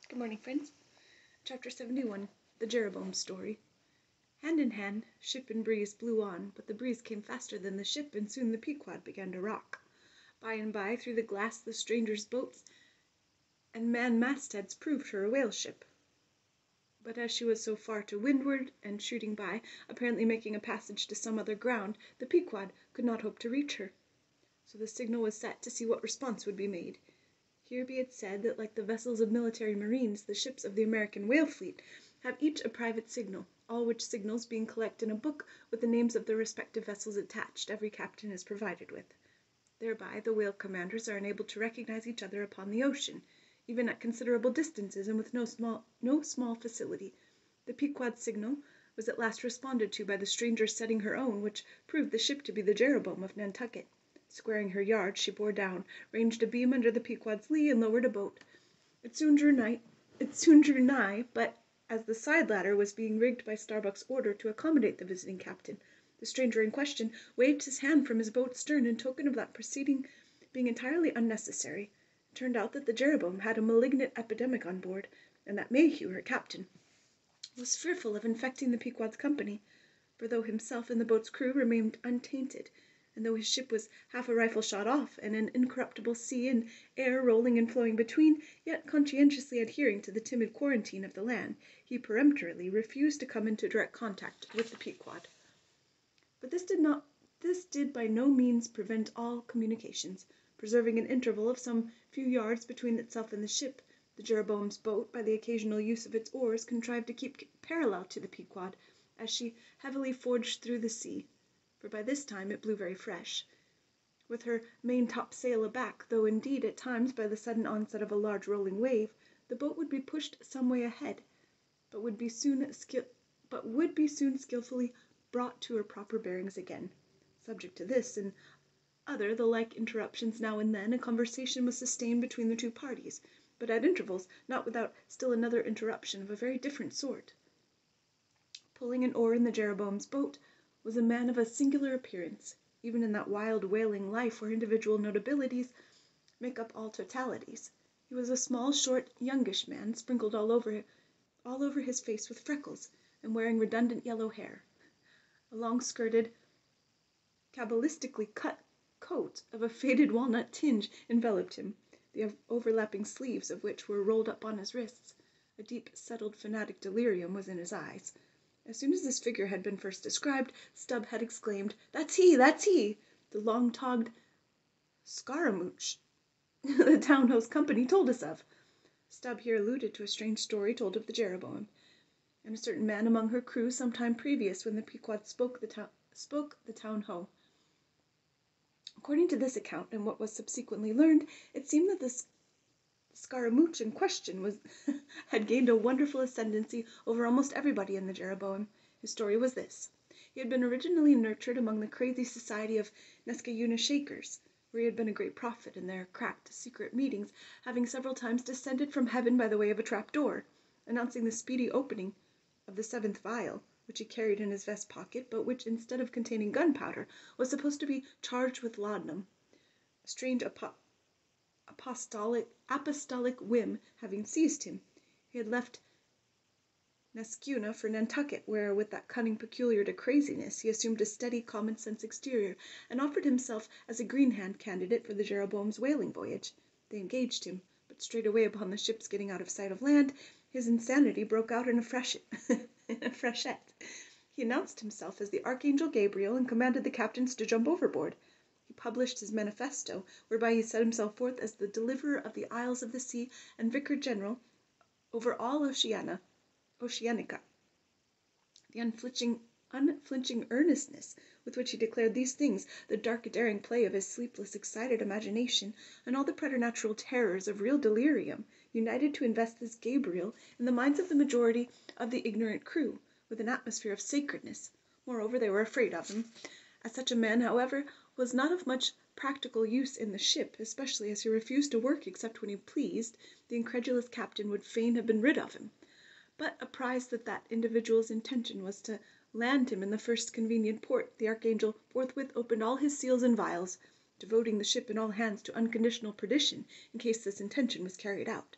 Good morning, friends. Chapter 71, The Jeroboam Story. Hand in hand, ship and breeze blew on, but the breeze came faster than the ship, and soon the Pequod began to rock. By and by, through the glass, the strangers' boats and manned mastheads proved her a whale ship. But as she was so far to windward, and shooting by, apparently making a passage to some other ground, the Pequod could not hope to reach her. So the signal was set to see what response would be made. Here be it said that like the vessels of military marines, the ships of the American whale fleet have each a private signal, all which signals being collected in a book with the names of the respective vessels attached, every captain is provided with. Thereby the whale commanders are enabled to recognize each other upon the ocean, even at considerable distances and with no small facility. The Pequod's signal was at last responded to by the stranger setting her own, which proved the ship to be the Jeroboam of Nantucket. Squaring her yards, she bore down, ranged a beam under the Pequod's lee, and lowered a boat. It soon drew nigh, but as the side ladder was being rigged by Starbuck's order to accommodate the visiting captain, the stranger in question waved his hand from his boat's stern in token of that proceeding being entirely unnecessary. It turned out that the Jeroboam had a malignant epidemic on board, and that Mayhew, her captain, was fearful of infecting the Pequod's company, for though himself and the boat's crew remained untainted, and though his ship was half a rifle shot off, and an incorruptible sea and air rolling and flowing between, yet conscientiously adhering to the timid quarantine of the land, he peremptorily refused to come into direct contact with the Pequod. But this did by no means prevent all communications, preserving an interval of some few yards between itself and the ship. The Jeroboam's boat, by the occasional use of its oars, contrived to keep parallel to the Pequod, as she heavily forged through the sea, for by this time it blew very fresh, with her main-top-sail aback, though indeed at times, by the sudden onset of a large rolling wave, the boat would be pushed some way ahead, but would be soon skilfully brought to her proper bearings again. Subject to this and other the like interruptions, now and then a conversation was sustained between the two parties, but at intervals not without still another interruption of a very different sort. Pulling an oar in the Jeroboam's boat was a man of a singular appearance, even in that wild whaling life where individual notabilities make up all totalities. He was a small, short, youngish man, sprinkled all over his face with freckles, and wearing redundant yellow hair. A long-skirted, cabalistically cut coat of a faded walnut tinge enveloped him, the overlapping sleeves of which were rolled up on his wrists. A deep, settled, fanatic delirium was in his eyes. As soon as this figure had been first described, Stubb had exclaimed, "That's he! That's he! The long-togged scaramouch the town-house company told us of." Stubb here alluded to a strange story told of the Jeroboam, and a certain man among her crew some time previous, when the Pequod spoke the town-ho. According to this account, and what was subsequently learned, it seemed that the scaramouch in question had gained a wonderful ascendancy over almost everybody in the Jeroboam. His story was this. He had been originally nurtured among the crazy society of Nescayuna Shakers, where he had been a great prophet in their cracked secret meetings, having several times descended from heaven by the way of a trap-door, announcing the speedy opening of the 7th vial, which he carried in his vest pocket, but which, instead of containing gunpowder, was supposed to be charged with laudanum. A strange apostolic whim having seized him, he had left Nescayuna for Nantucket, where, with that cunning peculiar to craziness, he assumed a steady, common-sense exterior, and offered himself as a green-hand candidate for the Jeroboam's whaling voyage. They engaged him, but straightway upon the ship's getting out of sight of land, his insanity broke out in a freshet. He announced himself as the Archangel Gabriel, and commanded the captains to jump overboard. He published his manifesto, whereby he set himself forth as the deliverer of the isles of the sea and vicar general over all Oceanica. The unflinching earnestness with which he declared these things, the dark daring play of his sleepless, excited imagination, and all the preternatural terrors of real delirium, united to invest this Gabriel in the minds of the majority of the ignorant crew with an atmosphere of sacredness. Moreover, they were afraid of him. As such a man, however, was not of much practical use in the ship, especially as he refused to work except when he pleased, the incredulous captain would fain have been rid of him. But, apprised that individual's intention was to land him in the first convenient port, the Archangel forthwith opened all his seals and vials, devoting the ship and all hands to unconditional perdition in case this intention was carried out.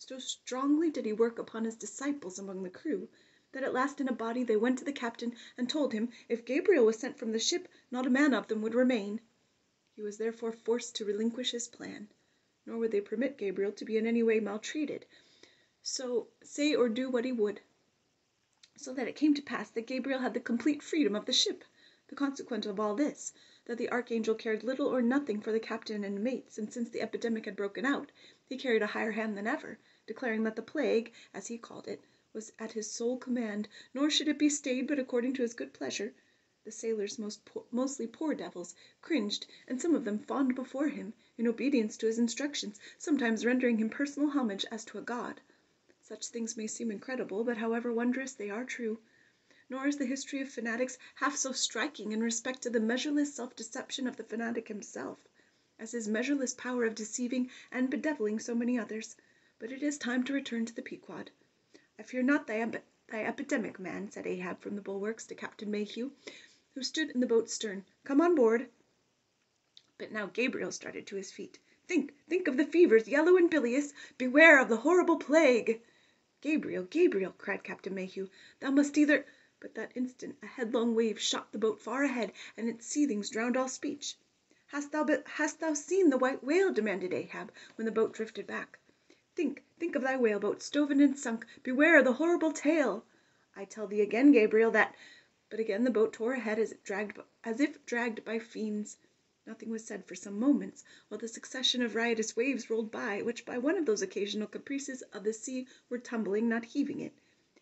So strongly did he work upon his disciples among the crew, that at last in a body they went to the captain and told him if Gabriel was sent from the ship, not a man of them would remain. He was therefore forced to relinquish his plan, nor would they permit Gabriel to be in any way maltreated, so say or do what he would. So that it came to pass that Gabriel had the complete freedom of the ship. The consequence of all this, that the archangel cared little or nothing for the captain and mates, and since the epidemic had broken out, he carried a higher hand than ever, declaring that the plague, as he called it, was at his sole command, nor should it be stayed but according to his good pleasure. The sailors, mostly poor devils, cringed, and some of them fawned before him, in obedience to his instructions, sometimes rendering him personal homage as to a god. Such things may seem incredible, but however wondrous, they are true. Nor is the history of fanatics half so striking in respect to the measureless self-deception of the fanatic himself, as his measureless power of deceiving and bedeviling so many others. But it is time to return to the Pequod. "I fear not thy epidemic, man," said Ahab from the bulwarks to Captain Mayhew, who stood in the boat's stern. "Come on board." But now Gabriel started to his feet. Think of the fevers, yellow and bilious. Beware of the horrible plague." "Gabriel, Gabriel," cried Captain Mayhew, "thou must either—" But that instant a headlong wave shot the boat far ahead, and its seethings drowned all speech. Hast thou seen the white whale?" demanded Ahab, when the boat drifted back. Think of thy whaleboat, stoven and sunk. Beware the horrible tale." "I tell thee again, Gabriel, that—" But again the boat tore ahead as if dragged by fiends. Nothing was said for some moments, while the succession of riotous waves rolled by, which by one of those occasional caprices of the sea were tumbling, not heaving it.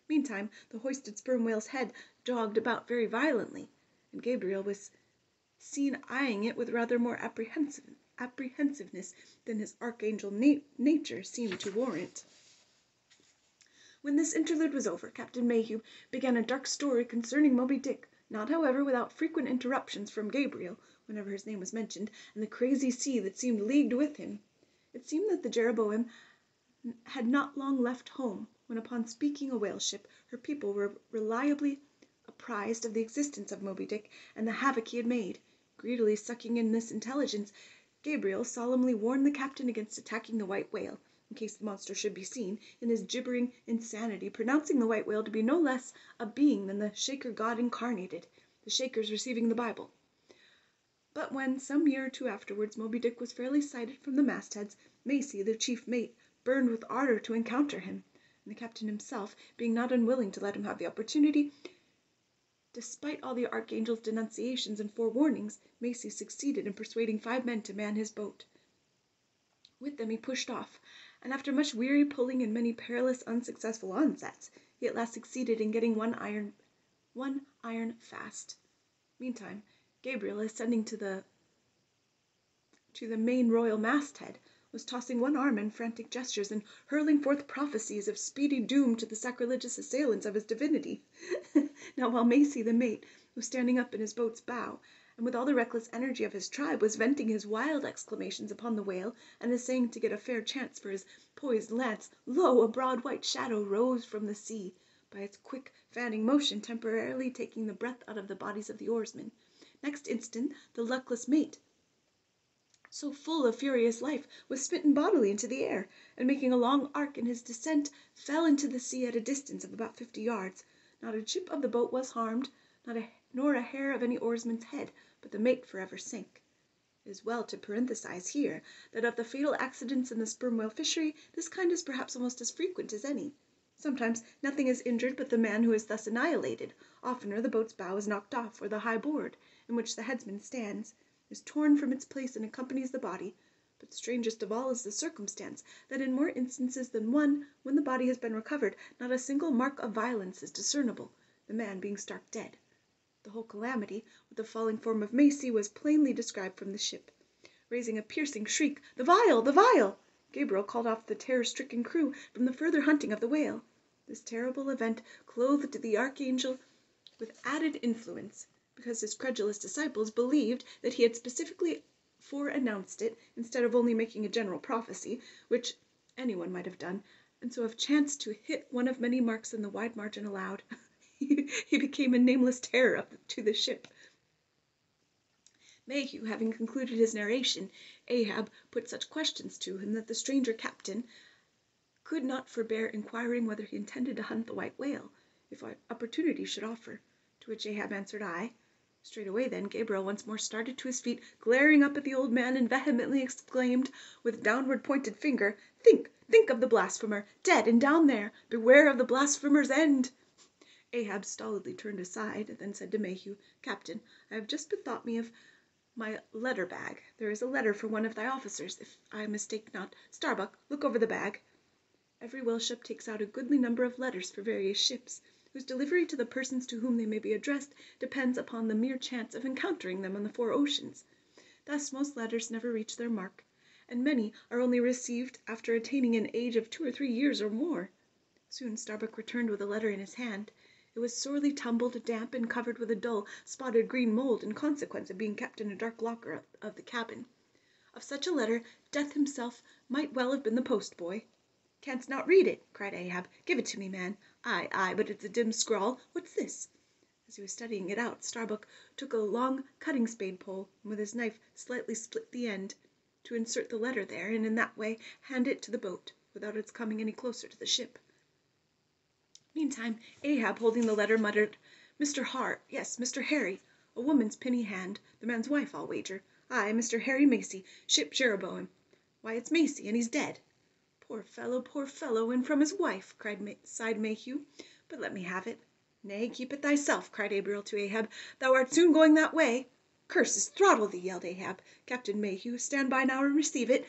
Meantime the hoisted sperm whale's head jogged about very violently, and Gabriel was seen eyeing it with rather more apprehensiveness than his archangel nature seemed to warrant. When this interlude was over, Captain Mayhew began a dark story concerning Moby Dick, not, however, without frequent interruptions from Gabriel, whenever his name was mentioned, and the crazy sea that seemed leagued with him. It seemed that the Jeroboam had not long left home, when upon speaking a whale ship, her people were reliably apprised of the existence of Moby Dick and the havoc he had made. Greedily sucking in this intelligence, Gabriel solemnly warned the captain against attacking the white whale, in case the monster should be seen, in his gibbering insanity, pronouncing the white whale to be no less a being than the Shaker god incarnated, the Shakers receiving the Bible. But when, some year or two afterwards, Moby Dick was fairly sighted from the mastheads, Macy, the chief mate, burned with ardor to encounter him, and the captain himself, being not unwilling to let him have the opportunity, despite all the archangel's denunciations and forewarnings, Macy succeeded in persuading 5 men to man his boat. With them he pushed off, and after much weary pulling and many perilous unsuccessful onsets, he at last succeeded in getting one iron fast. Meantime, Gabriel, ascending to the main royal masthead, was tossing one arm in frantic gestures and hurling forth prophecies of speedy doom to the sacrilegious assailants of his divinity. Now while Macy, the mate, was standing up in his boat's bow, and with all the reckless energy of his tribe was venting his wild exclamations upon the whale, and essaying to get a fair chance for his poised lance, lo, a broad white shadow rose from the sea, by its quick fanning motion temporarily taking the breath out of the bodies of the oarsmen. Next instant the luckless mate, so full of furious life, was smitten bodily into the air, and making a long arc in his descent, fell into the sea at a distance of about 50 yards. Not a chip of the boat was harmed, nor a hair of any oarsman's head, but the mate forever sank. It is well to parenthesize here that of the fatal accidents in the sperm whale fishery, this kind is perhaps almost as frequent as any. Sometimes nothing is injured but the man who is thus annihilated. Oftener the boat's bow is knocked off, or the high board, in which the headsman stands, is torn from its place and accompanies the body. But strangest of all is the circumstance that in more instances than one, when the body has been recovered, not a single mark of violence is discernible, the man being stark dead. The whole calamity, with the falling form of Macy, was plainly described from the ship. Raising a piercing shriek, "The vial! The vial!" Gabriel called off the terror-stricken crew from the further hunting of the whale. This terrible event clothed the archangel with added influence, because his credulous disciples believed that he had specifically foreannounced it, instead of only making a general prophecy, which anyone might have done, and so have chanced to hit one of many marks in the wide margin allowed. He became a nameless terror to the ship. Mayhew having concluded his narration, Ahab put such questions to him that the stranger captain, could not forbear inquiring whether he intended to hunt the white whale, if opportunity should offer, to which Ahab answered, aye. Straightway then Gabriel once more started to his feet, glaring up at the old man, and vehemently exclaimed, with downward pointed finger, think of the blasphemer, dead and down there! Beware of the blasphemer's end! Ahab stolidly turned aside, then said to Mayhew, Captain, I have just bethought me of my letter bag. There is a letter for one of thy officers, if I mistake not. Starbuck, look over the bag. Every whale ship takes out a goodly number of letters for various ships, whose delivery to the persons to whom they may be addressed depends upon the mere chance of encountering them on the four oceans. Thus most letters never reach their mark, and many are only received after attaining an age of 2 or 3 years or more. Soon Starbuck returned with a letter in his hand. It was sorely tumbled, damp, and covered with a dull, spotted green mold in consequence of being kept in a dark locker of the cabin. Of such a letter Death himself might well have been the post-boy. Canst not read it? Cried Ahab. Give it to me, man. Aye, but it's a dim scrawl. What's this? As he was studying it out, Starbuck took a long cutting spade pole, and with his knife slightly split the end, to insert the letter there, and in that way hand it to the boat, without its coming any closer to the ship. Meantime, Ahab, holding the letter, muttered, Mr. Harry, a woman's pinny hand, the man's wife, I'll wager. Aye, Mr. Harry Macy, ship Jeroboam. Why, it's Macy, and he's dead. Poor fellow, and from his wife, sighed Mayhew. But let me have it. Nay, keep it thyself, cried Gabriel to Ahab. Thou art soon going that way. Curses throttle thee, yelled Ahab. Captain Mayhew, stand by now and receive it.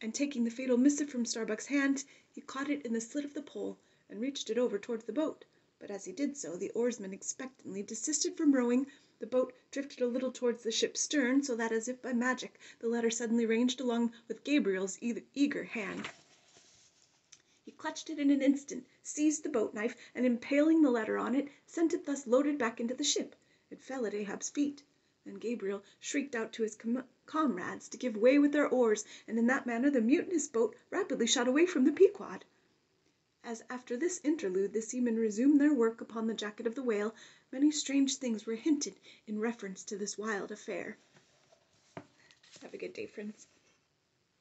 And taking the fatal missive from Starbuck's hand, he caught it in the slit of the pole, and reached it over towards the boat. But as he did so, the oarsmen expectantly desisted from rowing, the boat drifted a little towards the ship's stern, so that, as if by magic, the letter suddenly ranged along with Gabriel's eager hand. He clutched it in an instant, seized the boat-knife, and impaling the letter on it, sent it thus loaded back into the ship. It fell at Ahab's feet. Then Gabriel shrieked out to his comrades to give way with their oars, and in that manner the mutinous boat rapidly shot away from the Pequod. As after this interlude the seamen resumed their work upon the jacket of the whale, many strange things were hinted in reference to this wild affair. Have a good day, friends.